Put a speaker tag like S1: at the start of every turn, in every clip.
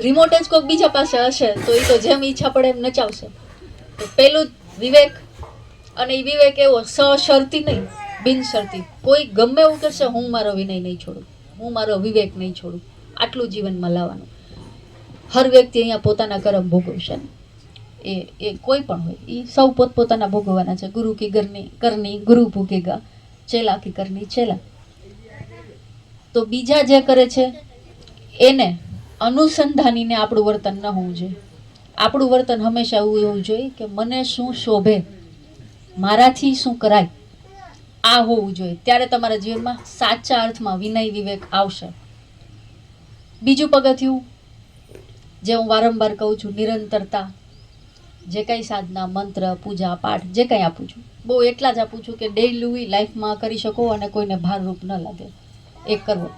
S1: Remote જ કોઈક બીજા પાસે હશે તો એ તો જેમ ઈચ્છા પડે એમ નચાવશે. તો પેલું વિવેક, અને એ વિવેક એવો સશરતી નહીં, બિનશરતી. કોઈ ગમે એવું કરશે, હું મારો વિનય નહીં છોડું, હું મારો વિવેક નહીં છોડું, આટલું જીવનમાં લાવવાનું. હર વ્યક્તિ અહીંયા પોતાના કર્મ ભોગવશે. એ કોઈ પણ હોય, એ સૌ પોતપોતાના ભોગવવાના છે. ગુરુ કી કરની ગુરુ ભોગેગા, ચેલા કી કરની ચેલા. તો બીજા જે કરે છે એને અનુસંધાનીને આપણું વર્તન ન હોવું જોઈએ. આપણું વર્તન હંમેશા એવું હોવું જોઈએ કે મને શું શોભે, મારાથી શું કરાય, આ હોવું જોઈએ. ત્યારે તમારા જીવનમાં સાચા અર્થમાં વિનય વિવેક આવશે. બીજું પગથિયું જે હું વારંવાર કહું છું, નિરંતરતા. જે કંઈ સાધના, મંત્ર, પૂજા, પાઠ જે કંઈ આપું છું, બહુ એટલા જ આપું છું કે ડેઈલી લાઈફમાં કરી શકો અને કોઈને ભારરૂપ ન લાગે. એક કરવો.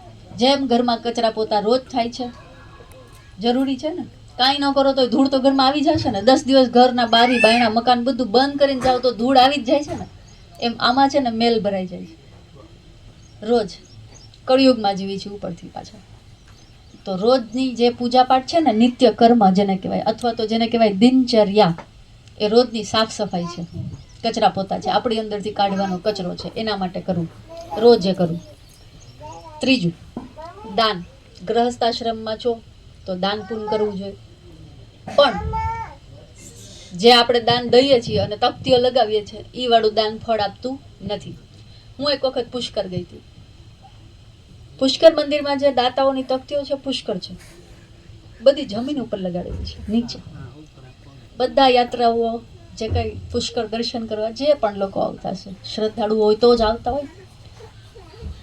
S1: જેમ ઘરમાં કચરા પોતા રોજ થાય છે, જરૂરી છે ને. કાંઈ ન કરો તો ધૂળ તો ઘરમાં આવી જશે ને. 10 દિવસ ઘરના બારી બાયણા મકાન બધું બંધ કરીને જાઓ તો ધૂળ આવી જ જાય છે ને. એમ આમાં છે ને મેલ ભરાઈ જાય છે. રોજ કળિયુગમાં જીવી છે ઉપરથી પાછા. તો રોજની જે પૂજાપાઠ છે ને, નિત્ય કર્મ જેને કહેવાય, અથવા તો જેને કહેવાય દિનચર્યા, એ રોજની સાફ સફાઈ છે, કચરા પોતા છે, આપણી અંદરથી કાઢવાનો કચરો છે, એના માટે કરવું, રોજ એ કરવું. ત્રીજું, દાન. ગૃહસ્થાશ્રમમાં છો તો દાન પૂન કરવું જોઈએ. પણ જે આપણે દાન દઈએ છીએ અને તકતીઓ લગાવીએ છીએ, એ વાળું દાન ફળ આપતું નથી. હું એક વખત પુષ્કર ગઈ હતી. પુષ્કર મંદિરમાં જે દાતાઓની તકતીઓ છે, પુષ્કર છે, બધી જમીન ઉપર લગાડેલી છે, નીચે. બધા યાત્રાઓ જે કંઈ પુષ્કર દર્શન કરવા જે પણ લોકો આવતા છે, શ્રદ્ધાળુ હોય તો જ આવતા હોય,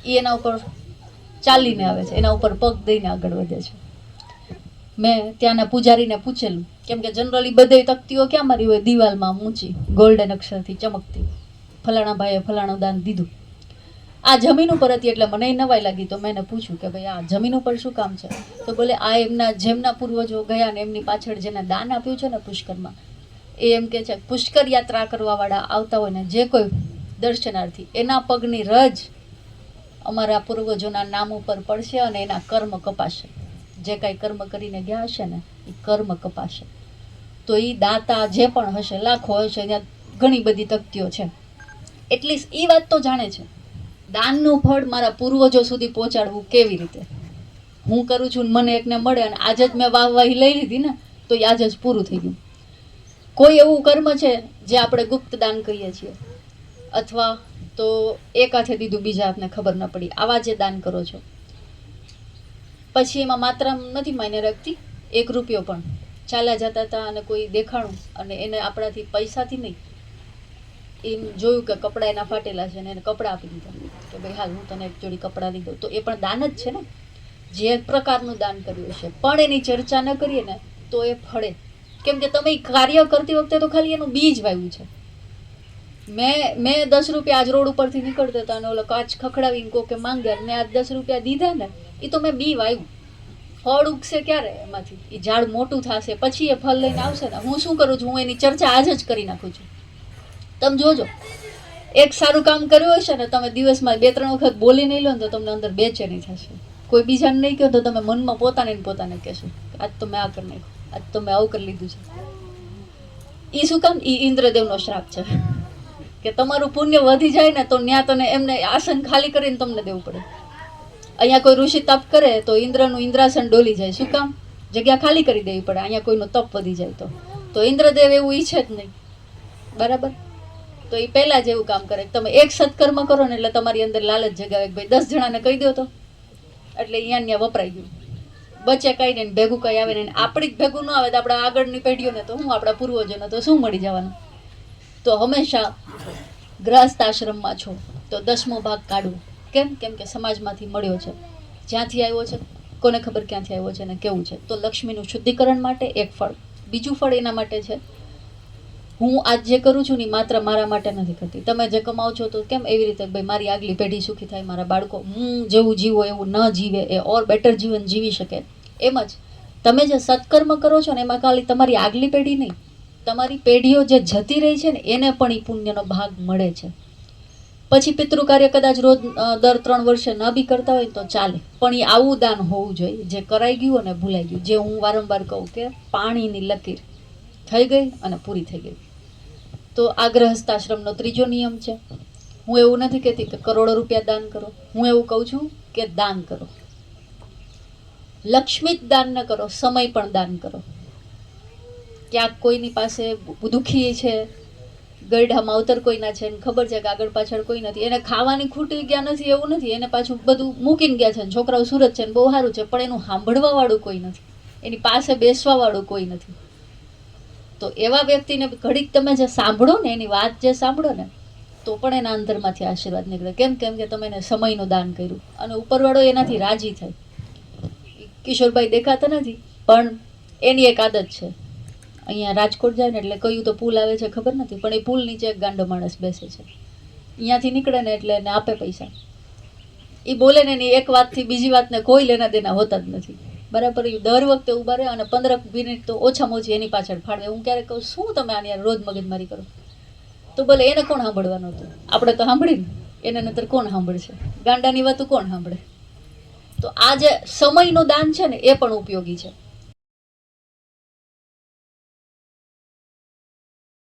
S1: એ એના ઉપર ચાલીને આવે છે, એના ઉપર પગ દઈને આગળ વધે છે. મેં ત્યાંના પૂજારીને પૂછેલું, કેમ કે જનરલી બધે તકતીઓ ક્યાં મારી હોય, દિવાલમાં ઊંચી ગોલ્ડન અક્ષરથી ચમકતી, ફલાણા ભાઈએ ફલાણું દાન દીધું. આ જમીન ઉપર હતી એટલે મને નવાઈ લાગી. તો મેં એને પૂછ્યું કે ભાઈ આ જમીન ઉપર શું કામ છે? તો બોલે આ એમના જેમના પૂર્વજો ગયા ને એમની પાછળ જેને દાન આપ્યું છે ને પુષ્કરમાં, એ એમ કે છે પુષ્કર યાત્રા કરવાવાળા આવતા હોય ને જે કોઈ દર્શનાર્થી, એના પગની રજ અમારા પૂર્વજોના નામ ઉપર પડશે અને એના કર્મ કપાશે. જે કાંઈ કર્મ કરીને ગયા હશે ને એ કર્મ કપાશે. તો એ દાતા જે પણ હશે, લાખો હશે, ત્યાં ઘણી બધી તકતીઓ છે. એટલીસ્ટ એ વાત તો જાણે છે, દાનનું ફળ મારા પૂર્વજો સુધી પહોંચાડવું કેવી રીતે. હું કરું છું મને એકને મળે અને આજે જ મેં વાહવાહી લઈ લીધી ને તો એ આજે જ પૂરું થઈ ગયું. કોઈ એવું કર્મ છે જે આપણે ગુપ્ત દાન કહીએ છીએ, અથવા તો એક હાથે દીધું બીજા હાથને ખબર ન પડી, આવા જે દાન કરો છો, પછી એમાં માત્રા નથી માયને રાખતી. 1 રૂપિયો પણ ચાલ્યા જતા હતા અને કોઈ દેખાણું અને એને આપણાથી પૈસાથી નહીં, એમ જોયું કે કપડાં એના ફાટેલા છે ને એને કપડાં આપી દીધા કે ભાઈ હાલ હું તને એક જોડી કપડાં લઈ દઉં. તો એ પણ દાન જ છે ને, જે પ્રકારનું દાન કર્યું છે. પણ એની ચર્ચા ન કરીએ ને તો એ ફળે. કેમ કે તમે કાર્ય કરતી વખતે તો ખાલી એનું બીજ વાવ્યું છે. મેં 10 રૂપિયા આજ રોડ ઉપરથી નીકળતા હતા અને ઓલો કાચ ખખડાવીને કોકે માંગ્યા, મેં આજ 10 રૂપિયા દીધા ને, એ તો મેં બી વાવ્યું. ફળ ઉગશે ક્યારે એમાંથી? એ ઝાડ મોટું થશે પછી એ ફળ લઈને આવશે ને. હું શું કરું છું, હું એની ચર્ચા આજ જ કરી નાખું છું. તમે જોજો, એક સારું કામ કર્યું હશે ને, તમે દિવસમાં 2-3 વખત બોલી નહીં લો ને તો તમને અંદર બેચેની થશે. કોઈ બીજાને નહીં કહો તો તમે મનમાં પોતાને કહેશો આજ તો મેં આ કરી નાખ્યું, આજ તો મેં આવું કરી લીધું છે. એ શું કામ? એ ઇન્દ્રદેવનો શ્રાપ છે કે તમારું પુણ્ય વધી જાય ને તો ત્યાં તને એમને આસન ખાલી કરીને તમને દેવું પડે. અહીંયા કોઈ ઋષિ તપ કરે તો ઇન્દ્રનું ઇન્દ્રાસન ડોલી જાય. શું કામ? જગ્યા ખાલી કરી દેવી પડે. અહીંયા કોઈનું તપ વધી જાય તો ઇન્દ્રદેવ એવું ઈચ્છે જ નહીં. બરાબર? તો એ પહેલાં જ એવું કામ કરે. તમે એક સત્કર્મ કરો ને એટલે તમારી અંદર લાલચ જગાવે કે ભાઈ 10 જણાને કહી દો તો, એટલે અહીંયા વપરાઈ ગયું. બચે કાંઈ નહીં, ભેગું કંઈ આવે નહીં. આપણી જ ભેગું ન આવે તો આપણા આગળની પેઢીઓને તો શું, આપણા પૂર્વજોને તો શું મળી જવાનું. તો હંમેશા ગ્રહસ્થ આશ્રમમાં છો તો 10મો ભાગ કાઢવો. કેમ? કેમ કે સમાજમાંથી મળ્યો છે. જ્યાંથી આવ્યો છે કોને ખબર ક્યાંથી આવ્યો છે અને કેવું છે. તો લક્ષ્મીનું શુદ્ધિકરણ માટે એક ફળ. બીજું ફળ એના માટે છે, હું આજ જે કરું છું ને માત્ર મારા માટે નથી કરતી. તમે જે કમાઓ છો તો કેમ એવી રીતે ભાઈ મારી આગલી પેઢી સુખી થાય, મારા બાળકો હું જેવું જીવો એવું ન જીવે, એ ઓર બેટર જીવન જીવી શકે. એમ જ તમે જે સત્કર્મ કરો છો ને એમાં ખાલી તમારી આગલી પેઢી નહીં, તમારી પેઢીઓ જે જતી રહી છે ને એને પણ એ પુણ્યનો ભાગ મળે છે. પછી પિતૃ કાર્ય કદાચ રોજ દર 3 વર્ષે ન બી કરતા હોય તો ચાલે, પણ એ આવું દાન હોવું જોઈએ જે કરાઈ ગયું અને ભૂલાઈ ગયું. જે હું વારંવાર કહું કે પાણીની લકીર થઈ ગઈ અને પૂરી થઈ ગઈ. તો આ ગૃહસ્થાશ્રમનો ત્રીજો નિયમ છે. હું એવું નથી કહેતી કે કરોડો રૂપિયા દાન કરો, હું એવું કહું છું કે દાન કરો. લક્ષ્મી જ દાન ન કરો, સમય પણ દાન કરો. ક્યાંક કોઈની પાસે દુઃખી છે, ગરઢા માવતર કોઈના છે, ખબર છે કે આગળ પાછળ કોઈ નથી, એને ખાવાની ખૂટી ગયા નથી એવું નથી, એને પાછું બધું મૂકીને ગયા છે, છોકરાઓ સુરત છે ને બહુ સારું છે, પણ એનું સાંભળવા વાળું કોઈ નથી, એની પાસે બેસવા વાળું કોઈ નથી. તો એવા વ્યક્તિને ઘડીક તમે જે સાંભળો ને, એની વાત જે સાંભળો ને, તો પણ એના અંદરમાંથી આશીર્વાદ નીકળે. કેમ કે તમે એને સમયનું દાન કર્યું અને ઉપરવાળો એનાથી રાજી થાય. કિશોરભાઈ દેખાતા નથી, પણ એની એક આદત છે, અહીંયા રાજકોટ જાય ને એટલે કયું તો પુલ આવે છે ખબર નથી, પણ એ પુલ નીચે એક ગાંડો માણસ બેસે છે. અહીંયાથી નીકળે ને એટલે એને આપે પૈસા, એ બોલે ને એની એક વાતથી બીજી વાતને કોઈ લેના દેના હોતા જ નથી. બરાબર, એ દર વખતે ઊભા રહે અને 15 મિનિટ તો ઓછામાં ઓછી એની પાછળ ફાળવે. હું ક્યારેક કહું, શું તમે આની યાર રોજ મગજમારી કરો? તો બોલે એને કોણ સાંભળવાનું હતું? આપણે તો સાંભળીને, એને નતર કોણ સાંભળશે? ગાંડાની વાતો કોણ સાંભળે? તો આ જે સમયનું દાન છે ને એ પણ ઉપયોગી છે.